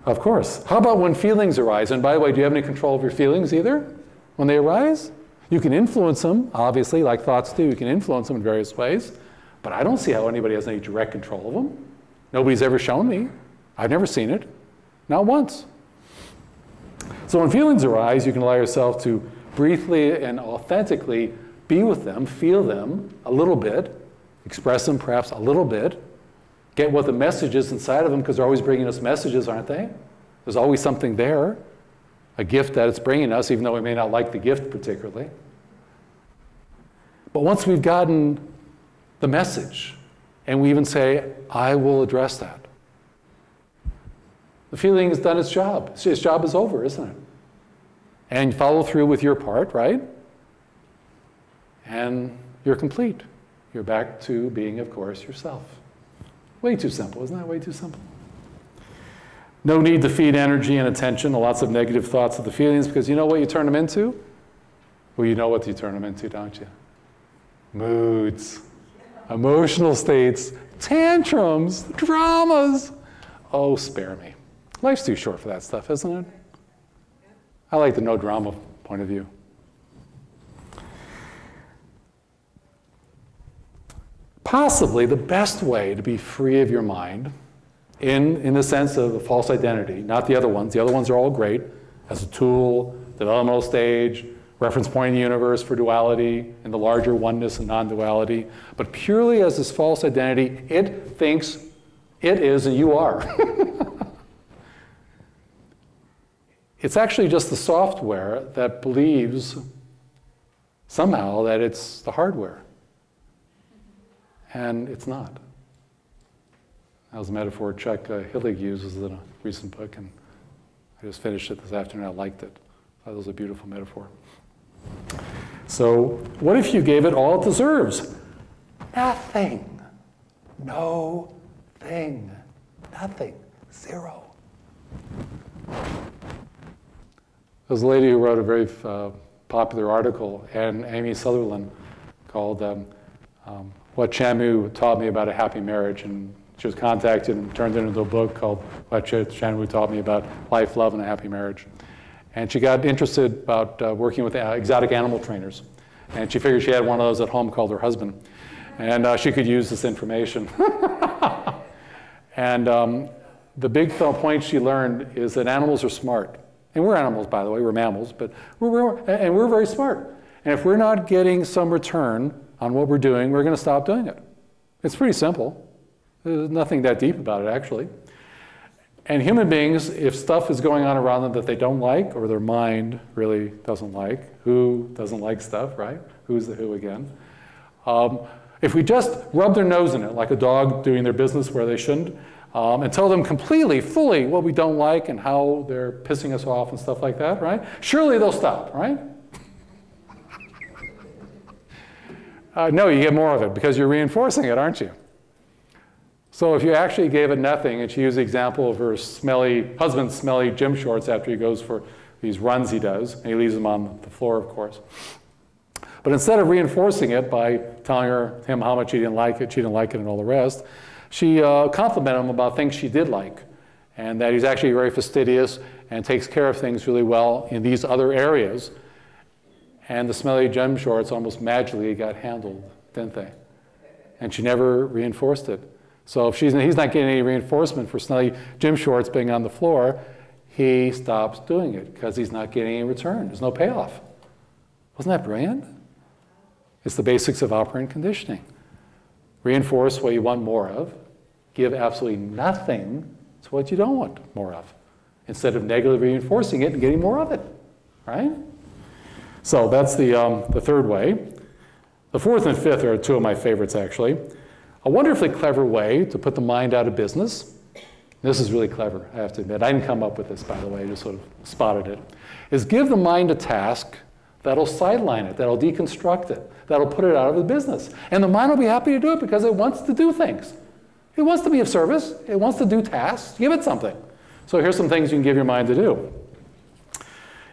Of course. How about when feelings arise? And by the way, do you have any control of your feelings either when they arise? You can influence them, obviously, like thoughts do. You can influence them in various ways. But I don't see how anybody has any direct control of them. Nobody's ever shown me. I've never seen it. Not once. So when feelings arise, you can allow yourself to briefly and authentically be with them, feel them a little bit, express them perhaps a little bit, get what the message is inside of them, because they're always bringing us messages, aren't they? There's always something there, a gift that it's bringing us, even though we may not like the gift particularly. But once we've gotten the message, and we even say, I will address that, the feeling has done its job. Its job is over, isn't it? And you follow through with your part, right? And you're complete. You're back to being, of course, yourself. Way too simple, isn't that way too simple? No need to feed energy and attention to lots of negative thoughts of the feelings, because you know what you turn them into? Well, you know what you turn them into, don't you? Moods, emotional states, tantrums, dramas. Oh, spare me. Life's too short for that stuff, isn't it? I like the no drama point of view. Possibly the best way to be free of your mind, in the sense of a false identity, not the other ones. The other ones are all great as a tool, developmental stage, reference point in the universe for duality and the larger oneness and non-duality. But purely as this false identity, it thinks it is and you are. It's actually just the software that believes somehow that it's the hardware. And it's not. That was a metaphor Chuck Hillig uses in a recent book, and I just finished it this afternoon. I liked it. I thought it was a beautiful metaphor. So what if you gave it all it deserves? Nothing. No thing. Nothing. Zero. There's a lady who wrote a very popular article, and Amy Sutherland, called What Shamu Taught Me About a Happy Marriage. And she was contacted and turned it into a book called What Shamu Taught Me About Life, Love, and a Happy Marriage. And she got interested about working with exotic animal trainers. And she figured she had one of those at home called her husband. And she could use this information. And the big point she learned is that animals are smart. And we're animals, by the way, we're mammals, but we're very smart. And if we're not getting some return on what we're doing, we're going to stop doing it. It's pretty simple. There's nothing that deep about it, actually. And human beings, if stuff is going on around them that they don't like, or their mind really doesn't like, who doesn't like stuff, right? Who's the who again? If we just rub their nose in it, like a dog doing their business where they shouldn't, and tell them completely, fully what we don't like and how they're pissing us off and stuff like that, right? Surely they'll stop, right? No, you get more of it because you're reinforcing it, aren't you? So if you actually gave it nothing, and she used the example of her husband's smelly gym shorts after he goes for these runs he does, and he leaves them on the floor, of course. But instead of reinforcing it by telling him how much he didn't like it, she didn't like it, and all the rest, she complimented him about things she did like, and that he's actually very fastidious and takes care of things really well in these other areas. And the smelly gym shorts almost magically got handled, didn't they? And she never reinforced it. So if he's not getting any reinforcement for smelly gym shorts being on the floor, he stops doing it because he's not getting any return. There's no payoff. Wasn't that brilliant? It's the basics of operant conditioning. Reinforce what you want more of. Give absolutely nothing to what you don't want more of, instead of negatively reinforcing it and getting more of it, right? So that's the third way. The fourth and fifth are two of my favorites, actually. A wonderfully clever way to put the mind out of business. This is really clever, I have to admit. I didn't come up with this, by the way. I just sort of spotted it. Is give the mind a task that'll sideline it, that'll deconstruct it, that'll put it out of the business. And the mind will be happy to do it because it wants to do things. It wants to be of service. It wants to do tasks. Give it something. So here's some things you can give your mind to do.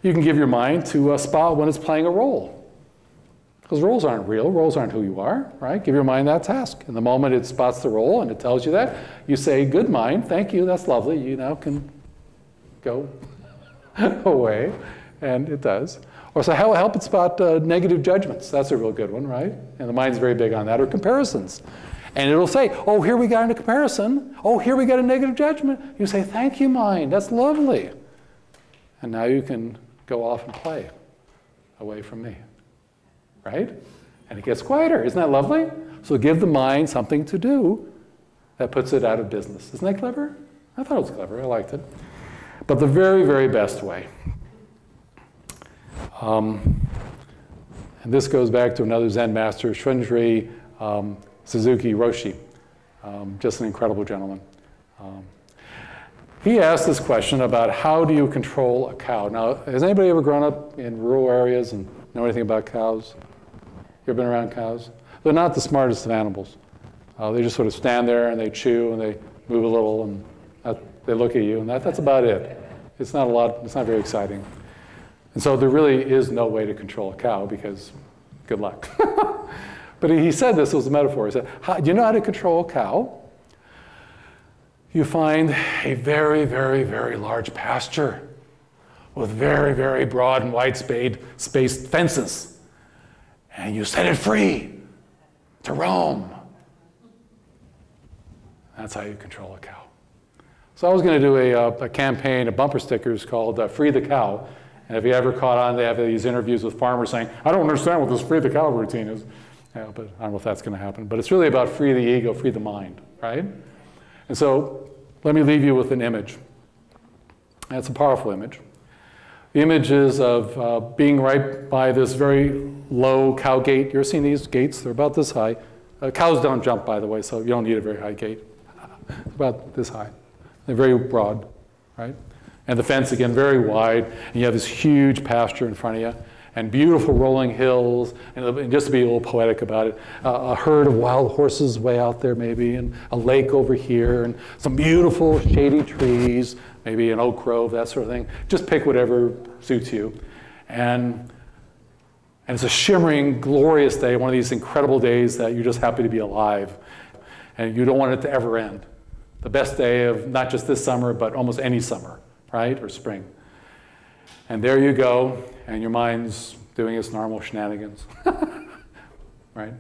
You can give your mind to spot when it's playing a role. Because roles aren't real. Roles aren't who you are, right? Give your mind that task. And the moment it spots the role and it tells you that, you say, good mind, thank you, that's lovely. You now can go away, and it does. Or so help it spot negative judgments. That's a real good one, right? And the mind's very big on that. Or comparisons. And it'll say, oh, here we got a comparison. Oh, here we got a negative judgment. You say, thank you, mind. That's lovely. And now you can go off and play away from me, right? And it gets quieter. Isn't that lovely? So give the mind something to do that puts it out of business. Isn't that clever? I thought it was clever. I liked it. But the very, very best way, and this goes back to another Zen master, Shunri Suzuki Roshi, just an incredible gentleman. He asked this question about how do you control a cow? Now, has anybody ever grown up in rural areas and know anything about cows? You ever been around cows? They're not the smartest of animals. They just sort of stand there and they chew and they move a little and they look at you, and that's about it. It's not a lot, it's not very exciting. And so there really is no way to control a cow because good luck. But he said this, it was a metaphor. He said, do you know how to control a cow? You find a very, very, very large pasture with very, very broad and wide spaced fences. And you set it free to roam. That's how you control a cow. So I was going to do a campaign of bumper stickers called Free the Cow. And if you ever caught on, they have these interviews with farmers saying, I don't understand what this Free the Cow routine is. Yeah, but I don't know if that's going to happen. But it's really about free the ego, free the mind, right? And so let me leave you with an image. That's a powerful image. The image is of being right by this very low cow gate. You ever seen these gates? They're about this high. Cows don't jump, by the way, so you don't need a very high gate. It's about this high. They're very broad, right? And the fence, again, very wide. And you have this huge pasture in front of you. And beautiful rolling hills, and just to be a little poetic about it, a herd of wild horses way out there maybe, and a lake over here, and some beautiful shady trees, maybe an oak grove, that sort of thing. Just pick whatever suits you. And it's a shimmering, glorious day, one of these incredible days that you're just happy to be alive. And you don't want it to ever end. The best day of not just this summer, but almost any summer, right, or spring. And there you go, and your mind's doing its normal shenanigans, right?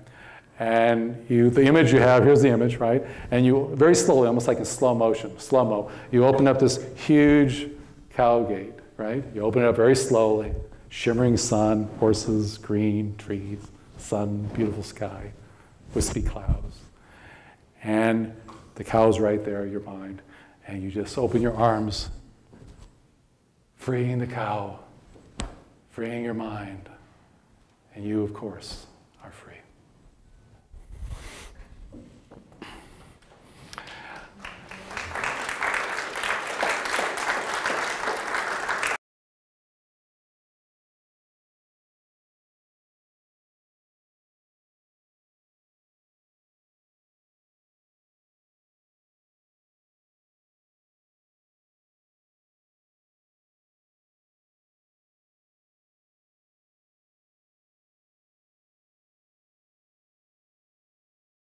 And the image you have, here's the image, right? And you, very slowly, almost like in slow motion, slow-mo, you open up this huge cow gate, right? You open it up very slowly, shimmering sun, horses, green trees, sun, beautiful sky, wispy clouds. And the cow's right there, your mind, and you just open your arms, freeing the cow, freeing your mind, and you, of course,